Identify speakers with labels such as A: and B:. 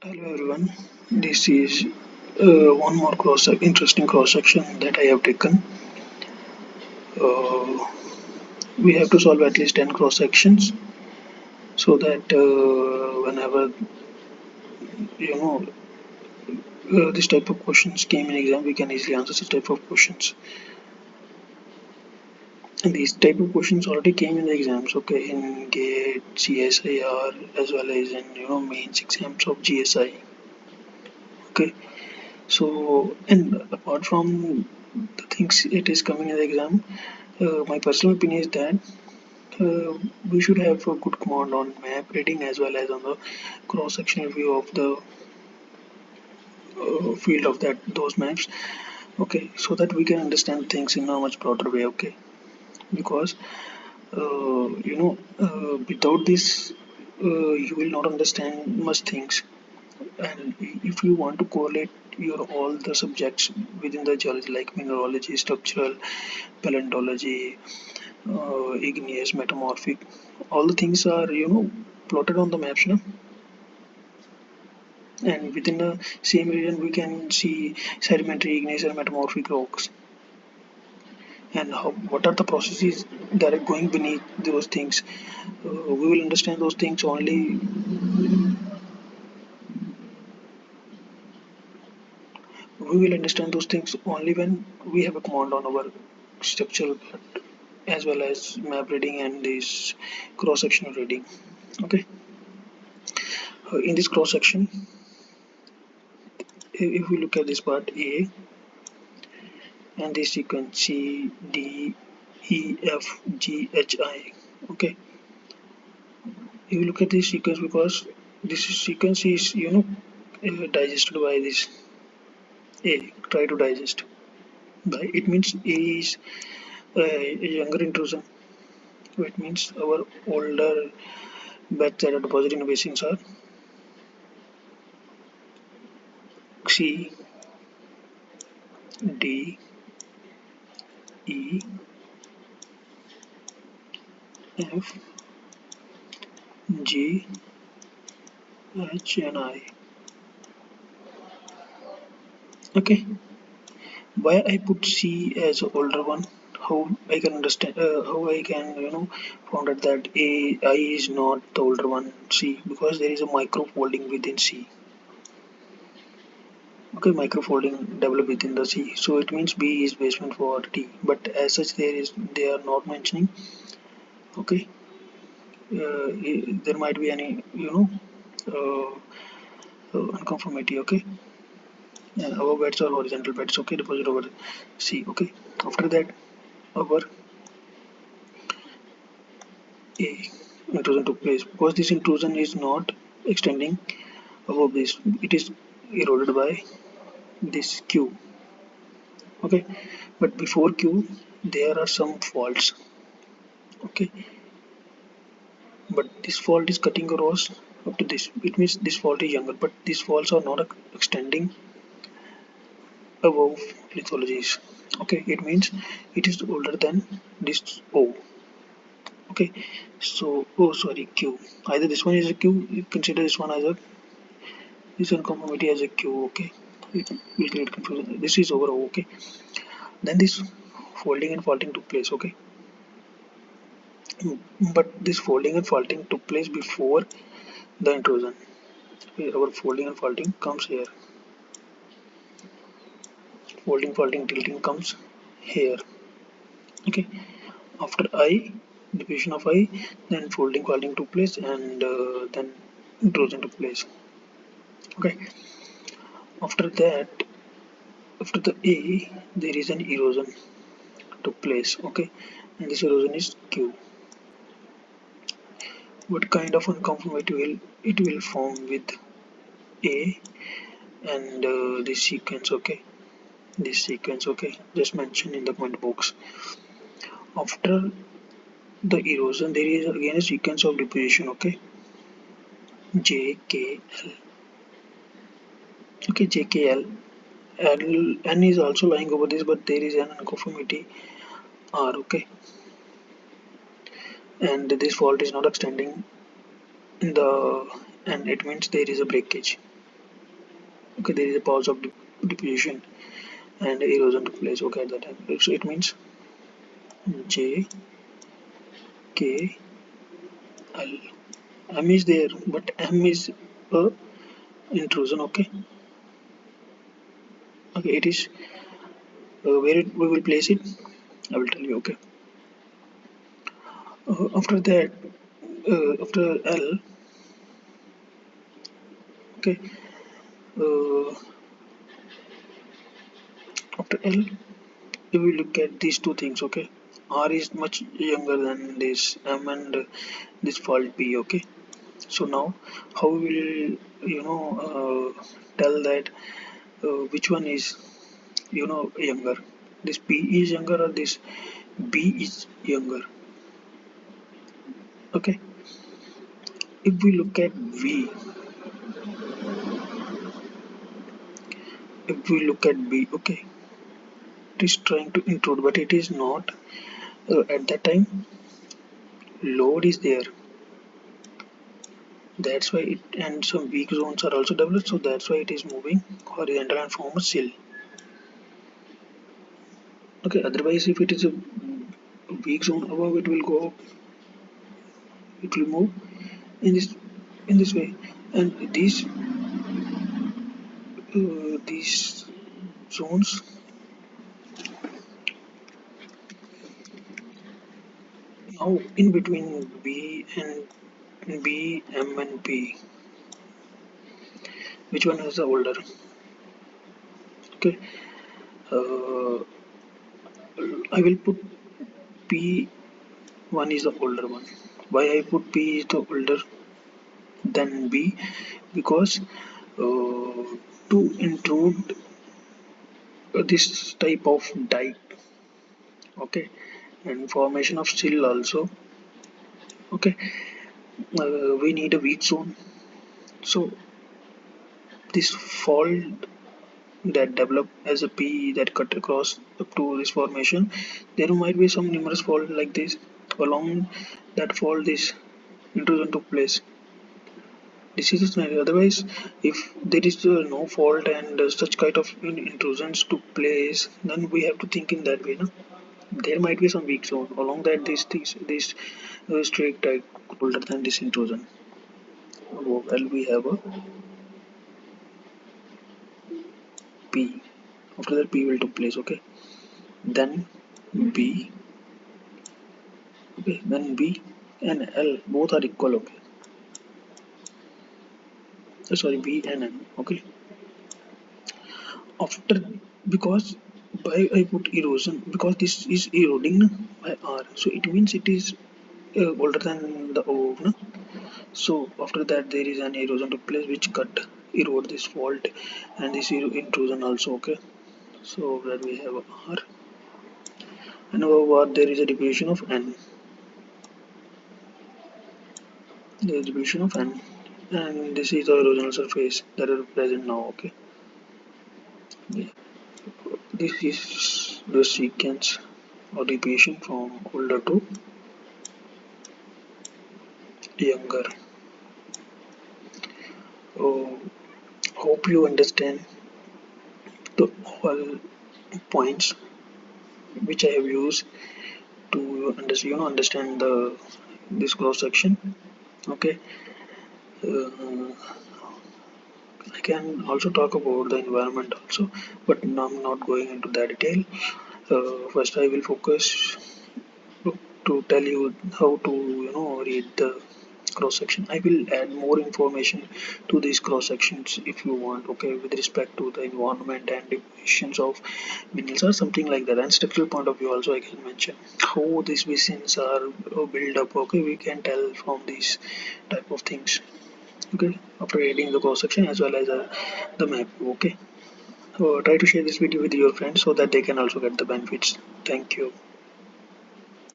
A: Hello everyone, this is one more interesting cross section that I have taken. Uh, we have to solve at least 10 cross sections so that whenever you know this type of questions came in exam, we can easily answer this type of questions. And these type of questions already came in the exams, okay, in GATE, CSIR, as well as in mains exams of GSI. Okay, so and apart from the things it is coming in the exam, my personal opinion is that we should have a good command on map reading as well as on the cross-sectional view of the field of that those maps. Okay, so that we can understand things in a much broader way. Okay, because without this, you will not understand much things. And if you want to correlate your all the subjects within the geology like mineralogy, structural, paleontology, igneous, metamorphic, all the things are plotted on the maps, and within the same region we can see sedimentary, igneous, and metamorphic rocks, and what are the processes that are going beneath those things. We will understand those things only. We will understand those things only when we have a command on our structural part as well as map reading and this cross-sectional reading. Okay, in this cross-section, if we look at this part A and this sequence C, D, E, F, G, H, I. Okay, if you look at this sequence, because this sequence is digested by this A, try to digest by it means A is a younger intrusion. It means our older beds that are deposited in basins are C, D, E, F, G, H, and I. Okay, why I put C as a older one? How I can understand? How I can found out that I is not the older one C, because there is a micro folding within C. Okay, microfolding developed within the C. So it means B is basement for T. But as such, they are not mentioning. Okay, there might be any uh, unconformity. Okay, and our beds are horizontal beds. Okay, deposit over C. Okay, after that, our A intrusion took place because this intrusion is not extending above this. It is eroded by this Q. Okay, but before Q, there are some faults. Okay, but this fault is cutting across up to this. It means this fault is younger, but these faults are not extending above lithologies. Okay, it means it is older than this O. Okay, so oh sorry Q. Either this one is a Q. You consider this one as a this unconformity as a Q. Okay, it will create confusion. This is over O. Okay, then this folding and faulting took place. Okay, but this folding and faulting took place before the intrusion. Okay, our folding and faulting comes here. Folding, faulting, tilting comes here. Okay, after I, division of I, then folding, faulting took place, and then intrusion took place. Okay, after that, after the A, there is an erosion took place. Okay, and this erosion is Q. What kind of unconformity will it will form with A and this sequence? Okay, this sequence. Okay, just mention in the comment box. After the erosion, there is again a sequence of deposition. Okay, J, K, L. Okay, J, K, L. N is also lying over this, but there is an unconformity R. Okay, and this fault is not extending in the, and it means there is a breakage. Okay, there is a pause of deposition and erosion took place. Okay, at that time, so it means J K L. M is there, but M is a intrusion. Okay, okay, it is where we will place it. I will tell you. Okay, after that, after L. Okay, uh, after L, if we look at these two things. Okay, R is much younger than this M and this fault P. Okay, so now how we will tell that which one is younger, this P is younger or this B is younger. Okay, if we look at V, if we look at B, okay, it is trying to intrude but it is not. At that time load is there, that's why it, and some weak zones are also developed, so that's why it is moving horizontal and form a sill. Okay, otherwise if it is a weak zone above, it will go, it will move in this way. And these zones now in between B, M and P, which one is the older? Okay, uh, I will put P one is the older one. Why I put P is the older than B? Because to intrude this type of dike, okay, and formation of sill also, okay, we need a weak zone. So this fault that develop as a P that cut across up to this formation, there might be some numerous fault like this. Along that fault, this intrusion took place. This is the scenario. Otherwise, if there is no fault and such kind of intrusions took place, then we have to think in that way. No? There might be some weak zone along that this straight type older than this intrusion. Well, we have a P. After that, P will take place. Okay. Then B. Okay. Then B and L both are equal. Okay. Sorry, B and N. Okay. After, because by I put erosion because this is eroding by R, so it means it is older than the O. No? So after that there is an erosion took place which cut erode this fault and this intrusion also. Okay, so where we have R and over R there is a deviation of N. There is deviation of N, and this is the erosional surface that are present now. Okay, yeah. This is the sequence or deviation from older to younger. Oh, hope you understand the whole points which I have used to understand the this cross section. Okay, uh, I can also talk about the environment also, but now I'm not going into that detail. First, I will focus to tell you how to read the cross section. I will add more information to these cross sections if you want, okay, with respect to the environment and definitions of minerals or something like that, and structural point of view also I can mention how these basins are built up. Okay, we can tell from these type of things. Okay, after reading the cross section as well as the map. Okay, try to share this video with your friends so that they can also get the benefits. Thank you.